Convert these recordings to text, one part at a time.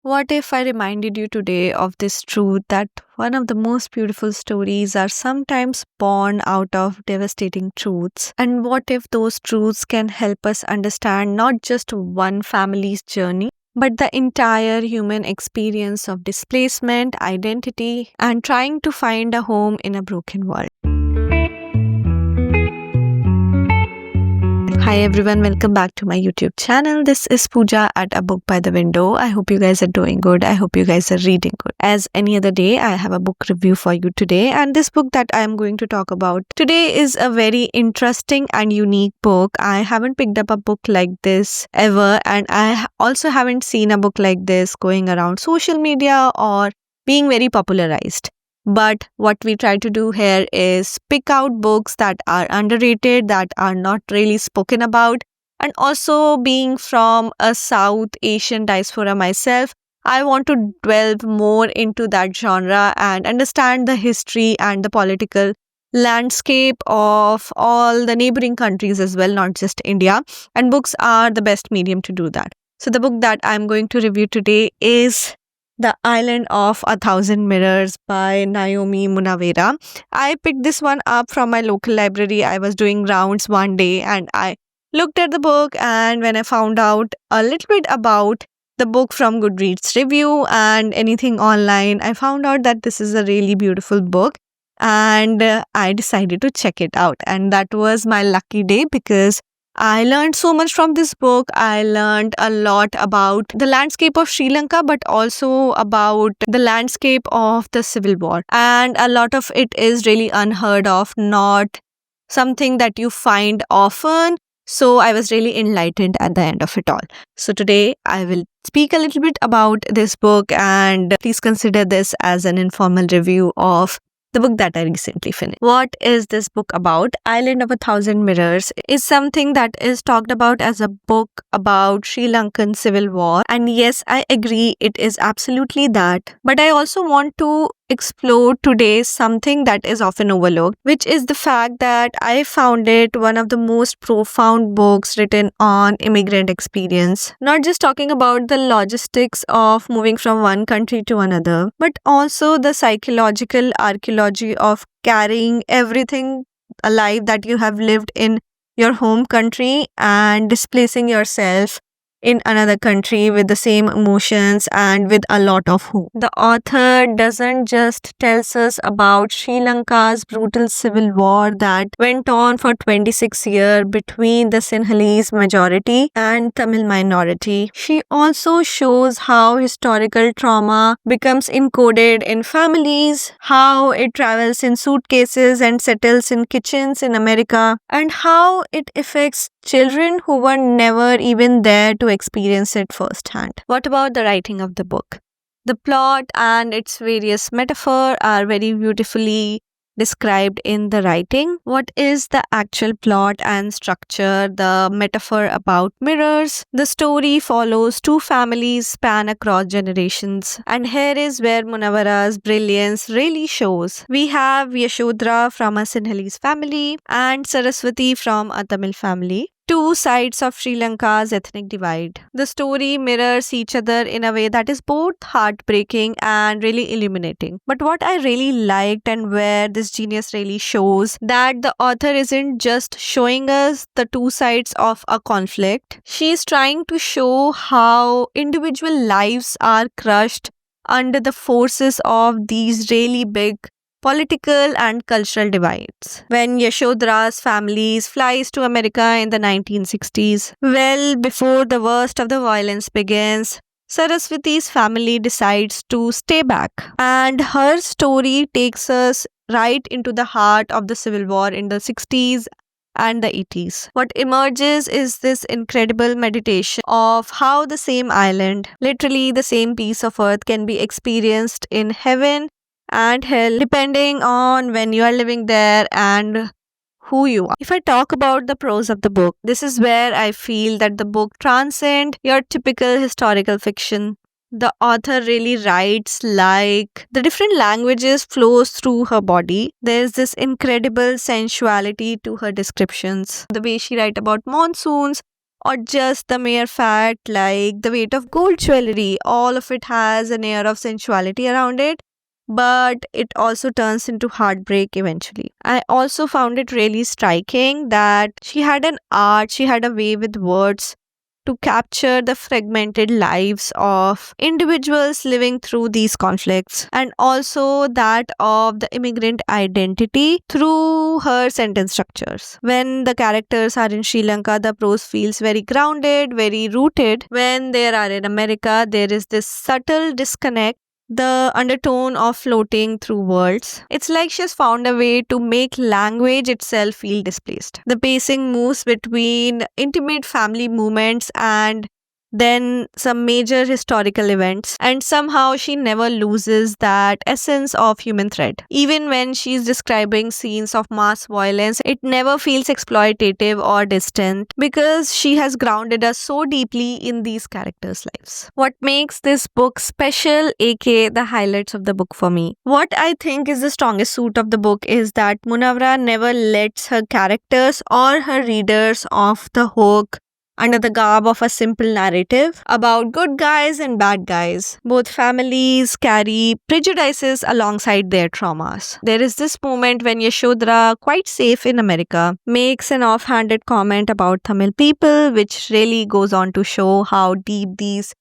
What if I reminded you today of this truth that one of the most beautiful stories are sometimes born out of devastating truths? And what if those truths can help us understand not just one family's journey, but the entire human experience of displacement, identity, and trying to find a home in a broken world? Hi everyone, welcome back to my YouTube channel. This is Pooja at A Book by the Window. I hope you guys are doing good. I hope you guys are reading good. As any other day, I have a book review for you today, and this book that I am going to talk about today is a very interesting and unique book. I haven't picked up a book like this ever, and I also haven't seen a book like this going around social media or being very popularized. But what we try to do here is pick out books that are underrated, that are not really spoken about. And also, being from a South Asian diaspora myself, I want to delve more into that genre and understand the history and the political landscape of all the neighboring countries as well, not just India. And books are the best medium to do that. So, the book that I'm going to review today is The Island of a Thousand Mirrors by Nayomi Munaweera. I picked this one up from my local library. I was doing rounds one day and I looked at the book, and when I found out a little bit about the book from Goodreads review and anything online, I found out that this is a really beautiful book, and I decided to check it out. And that was my lucky day because I learned so much from this book. I learned a lot about the landscape of Sri Lanka, but also about the landscape of the civil war. And a lot of it is really unheard of, not something that you find often. So I was really enlightened at the end of it all. So today I will speak a little bit about this book, and please consider this as an informal review of the book that I recently finished. What is this book about? Island of a Thousand Mirrors is something that is talked about as a book about Sri Lankan civil war. And yes, I agree, it is absolutely that. But I also want to explore today something that is often overlooked, which is the fact that I found it one of the most profound books written on immigrant experience. Not just talking about the logistics of moving from one country to another, but also the psychological archaeology of carrying everything alive that you have lived in your home country and displacing yourself in another country with the same emotions and with a lot of hope. The author doesn't just tells us about Sri Lanka's brutal civil war that went on for 26 years between the Sinhalese majority and Tamil minority. She also shows how historical trauma becomes encoded in families, how it travels in suitcases and settles in kitchens in America, and how it affects children who were never even there to experience it firsthand. What about the writing of the book? The plot and its various metaphors are very beautifully described in the writing. What is the actual plot and structure? The metaphor about mirrors. The story follows two families span across generations. And here is where Munaweera's brilliance really shows. We have Yasodhara from a Sinhalese family and Saraswati from a Tamil family. Two sides of Sri Lanka's ethnic divide. The story mirrors each other in a way that is both heartbreaking and really illuminating. But what I really liked, and where this genius really shows, that the author isn't just showing us the two sides of a conflict. She is trying to show how individual lives are crushed under the forces of these really big political and cultural divides. When Yasodhara's family flies to America in the 1960s, well before the worst of the violence begins, Saraswati's family decides to stay back. And her story takes us right into the heart of the civil war in the 60s and the 80s. What emerges is this incredible meditation of how the same island, literally the same piece of earth, can be experienced in heaven and hell depending on when you are living there and who you are. If I talk about the prose of the book, this is where I feel that the book transcends your typical historical fiction. The author really writes like the different languages flows through her body. There's this incredible sensuality to her descriptions. The way she writes about monsoons or just the mere fact like the weight of gold jewelry. All of it has an air of sensuality around it, but it also turns into heartbreak eventually. I also found it really striking that she had an art, she had a way with words to capture the fragmented lives of individuals living through these conflicts, and also that of the immigrant identity through her sentence structures. When the characters are in Sri Lanka, the prose feels very grounded, very rooted. When they are in America, there is this subtle disconnect, the undertone of floating through worlds. It's like she's found a way to make language itself feel displaced. The pacing moves between intimate family moments and then some major historical events, and somehow she never loses that essence of human thread. Even when she's describing scenes of mass violence, it never feels exploitative or distant because she has grounded us so deeply in these characters' lives. What makes this book special, aka the highlights of the book for me? What I think is the strongest suit of the book is that Munaweera never lets her characters or her readers off the hook under the garb of a simple narrative about good guys and bad guys. Both families carry prejudices alongside their traumas. There is this moment when Yasodhara, quite safe in America, makes an offhanded comment about Tamil people, which really goes on to show how deep these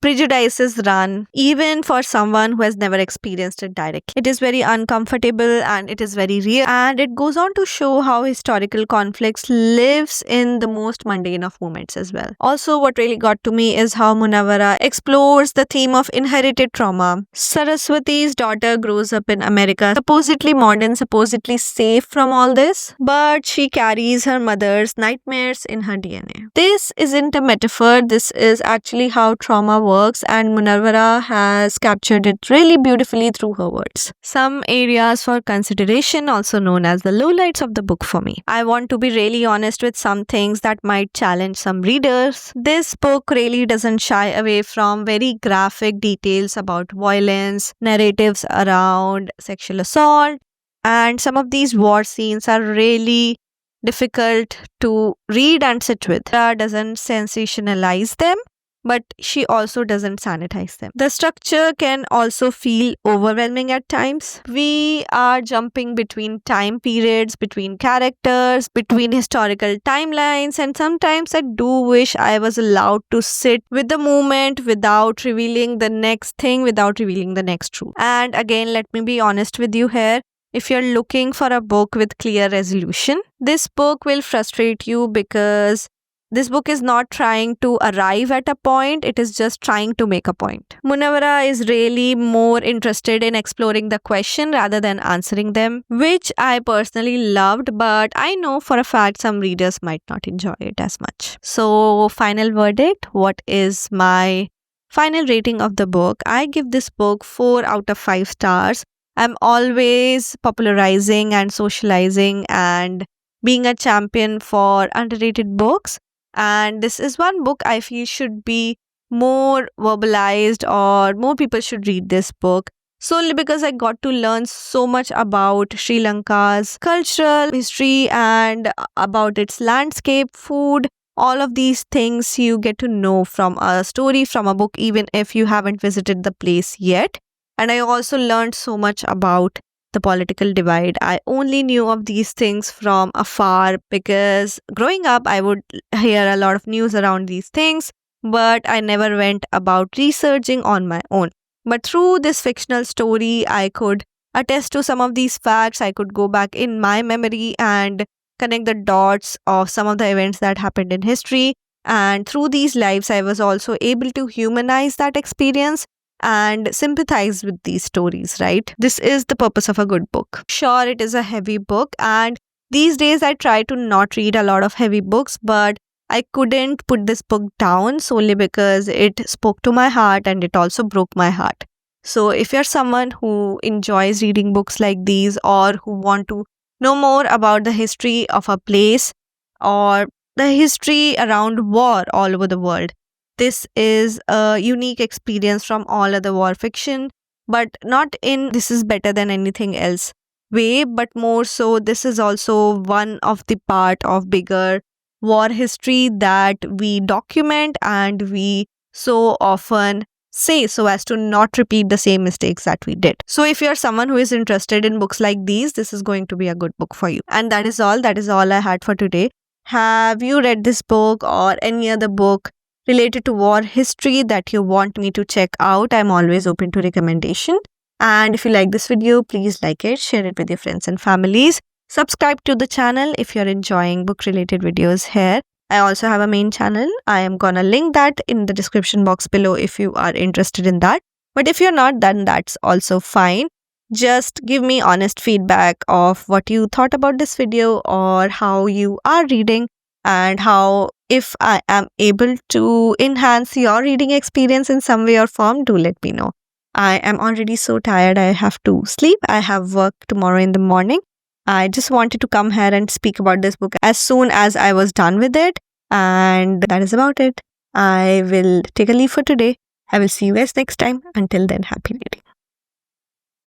prejudices run, even for someone who has never experienced it directly. It is very uncomfortable and it is very real, and it goes on to show how historical conflicts lives in the most mundane of moments as well. Also, what really got to me is how Munaweera explores the theme of inherited trauma. Saraswati's daughter grows up in America, supposedly modern, supposedly safe from all this, but she carries her mother's nightmares in her DNA. This isn't a metaphor, this is actually how trauma works, and Munaweera has captured it really beautifully through her words. Some areas for consideration, also known as the lowlights of the book for me. I want to be really honest with some things that might challenge some readers. This book really doesn't shy away from very graphic details about violence, narratives around sexual assault, and some of these war scenes are really difficult to read and sit with. Doesn't sensationalize them, but she also doesn't sanitize them. The structure can also feel overwhelming at times. We are jumping between time periods, between characters, between historical timelines, and sometimes I do wish I was allowed to sit with the moment without revealing the next thing, without revealing the next truth. And again, let me be honest with you here. If you're looking for a book with clear resolution, this book will frustrate you because this book is not trying to arrive at a point, it is just trying to make a point. Munaweera is really more interested in exploring the question rather than answering them, which I personally loved, but I know for a fact some readers might not enjoy it as much. So, final verdict, what is my final rating of the book? I give this book 4 out of 5 stars. I'm always popularizing and socializing and being a champion for underrated books. And this is one book I feel should be more verbalized, or more people should read this book, solely because I got to learn so much about Sri Lanka's cultural history and about its landscape, food, all of these things you get to know from a story, from a book, even if you haven't visited the place yet. And I also learned so much about the political divide. I only knew of these things from afar because growing up, I would hear a lot of news around these things, but I never went about researching on my own. But through this fictional story, I could attest to some of these facts. I could go back in my memory and connect the dots of some of the events that happened in history. And through these lives, I was also able to humanize that experience and sympathize with these stories, right? This is the purpose of a good book. Sure, it is a heavy book, and these days I try to not read a lot of heavy books, but I couldn't put this book down solely because it spoke to my heart and it also broke my heart. So if you're someone who enjoys reading books like these, or who want to know more about the history of a place or the history around war all over the world, this is a unique experience from all other war fiction, but not in this is better than anything else way, but more so this is also one of the part of bigger war history that we document and we so often say so as to not repeat the same mistakes that we did. So if you're someone who is interested in books like these, this is going to be a good book for you. And that is all. That is all I had for today. Have you read this book or any other book related to war history that you want me to check out? I'm always open to recommendation. And if you like this video, please like it, share it with your friends and families. Subscribe to the channel if you're enjoying book related videos here. I also have a main channel. I am gonna link that in the description box below if you are interested in that. But if you're not, then that's also fine. Just give me honest feedback of what you thought about this video or how you are reading and how, if I am able to enhance your reading experience in some way or form, do let me know. I am already so tired. I have to sleep. I have work tomorrow in the morning. I just wanted to come here and speak about this book as soon as I was done with it. And that is about it. I will take a leave for today. I will see you guys next time. Until then, happy reading.